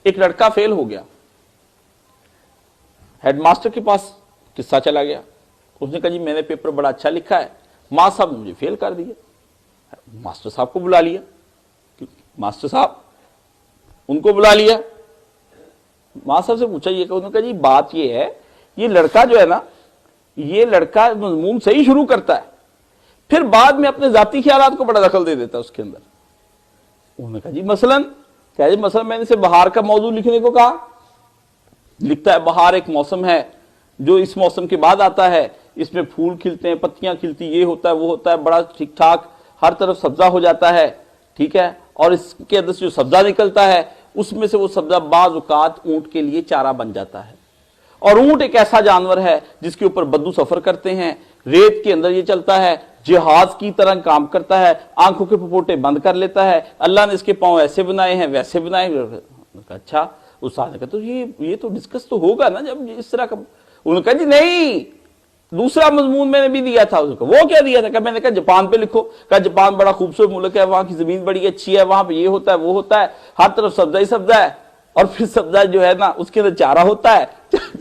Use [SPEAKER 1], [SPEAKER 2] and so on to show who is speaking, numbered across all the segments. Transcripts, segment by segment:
[SPEAKER 1] ایک لڑکا فیل ہو گیا، ہیڈ ماسٹر کے پاس قصہ چلا گیا، اس نے کہا جی میں نے پیپر بڑا اچھا لکھا ہے، ماں صاحب نے مجھے فیل کر دیا۔ ماسٹر صاحب کو بلا لیا، ماسٹر صاحب ان کو بلا لیا، ماں صاحب سے پوچھا، یہ کہ انہوں نے کہا جی بات یہ ہے، یہ لڑکا جو ہے نا، یہ لڑکا مضمون صحیح شروع کرتا ہے، پھر بعد میں اپنے ذاتی خیالات کو بڑا دخل دے دیتا ہے اس کے اندر۔ انہوں نے کہا جی مثلاً، کہا جی مثلاً میں نے اسے بہار کا موضوع لکھنے کو کہا، لکھتا ہے بہار ایک موسم ہے جو اس موسم کے بعد آتا ہے، اس میں پھول کھلتے ہیں، پتیاں کھلتی، یہ ہوتا ہے وہ ہوتا ہے، بڑا ٹھیک ٹھاک ہر طرف سبزہ ہو جاتا ہے، ٹھیک ہے، اور اس کے اندر سے جو سبزہ نکلتا ہے اس میں سے وہ سبزہ بعض اوقات اونٹ کے لیے چارہ بن جاتا ہے، اور اونٹ ایک ایسا جانور ہے جس کے اوپر بدو سفر کرتے ہیں، ریت کے اندر یہ چلتا ہے، جہاز کی طرح کام کرتا ہے، آنکھوں کے پپوٹے بند کر لیتا ہے، اللہ نے اس کے پاؤں ایسے بنائے ہیں ویسے بنائے ہیں۔ اچھا، استاد نے کہا تو یہ تو ڈسکس تو ہوگا نا جب اس طرح کا۔ انہوں نے کہا جی نہیں، دوسرا مضمون میں نے بھی دیا تھا۔ وہ کیا دیا تھا؟ کہ میں نے کہا جاپان پہ لکھو، کہا جاپان بڑا خوبصورت ملک ہے، وہاں کی زمین بڑی اچھی ہے، وہاں پہ یہ ہوتا ہے وہ ہوتا ہے، ہر طرف سبزہ ہی سبزہ ہے، اور پھر سبزہ جو ہے نا اس کے اندر چارہ ہوتا ہے،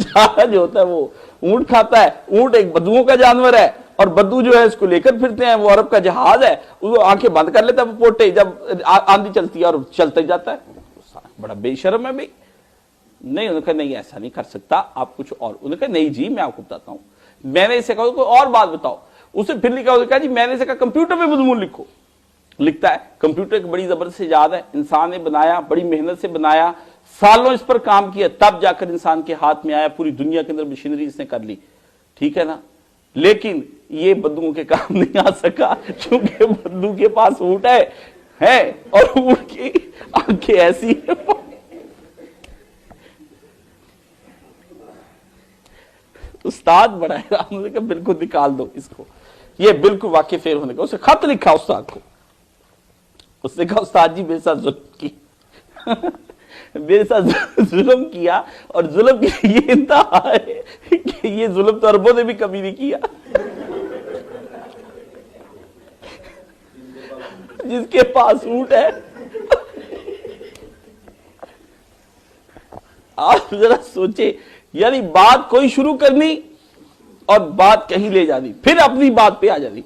[SPEAKER 1] چارہ جو ہوتا ہے وہ اونٹ کھاتا ہے، اونٹ ایک بدوؤں کا جانور ہے، اور بدو جو ہے اس کو لے کر پھرتے ہیں، وہ عرب کا جہاز ہے، وہ آنکھیں بند کر لیتا ہے پپوٹے، جب آندھی چلتی ہے اور چلتا ہی جاتا ہے۔ بڑا بے شرم ہے بھائی۔ نہیں، انہوں نے کہا نہیں ایسا نہیں کر سکتا، آپ کچھ اور۔ انہوں نے کہا نہیں جی میں آپ کو بتاتا ہوں، میں نے اسے کہا کوئی اور بات بتاؤ۔ اسے پھر لکھا، انہوں نے کہا جی میں نے اسے کہا کمپیوٹر پہ مضمون لکھو۔ لکھتا ہے کمپیوٹر ایک بڑی زبردست ایجاد ہے، انسان نے بنایا، بڑی محنت سے بنایا، سالوں اس پر کام کیا، تب جا کر انسان کے ہاتھ میں آیا، پوری دنیا کے اندر مشینری اس نے کر لی، ٹھیک ہے نا، لیکن یہ بدوؤں کے کام نہیں آ سکا، کیونکہ بدو کے پاس اونٹ ہے اور اونٹ کی آنکھیں ایسی ہیں۔ استاد بڑا ہے، انہوں نے کہا بالکل نکال دو اس کو، یہ بالکل واقعی فیل ہونے کا۔ اسے خط لکھا استاد کو، اس نے کہا استاد جی میرے ساتھ ظلم کی، میرے ساتھ ظلم کیا، اور ظلم کی یہ انتہا ہے کہ یہ ظلم تو عربوں نے بھی کبھی نہیں کیا۔ جس کے پاس اونٹ ہے، آپ ذرا سوچے، یعنی بات کوئی شروع کرنی اور بات کہیں لے جانی، پھر اپنی بات پہ آ جانی۔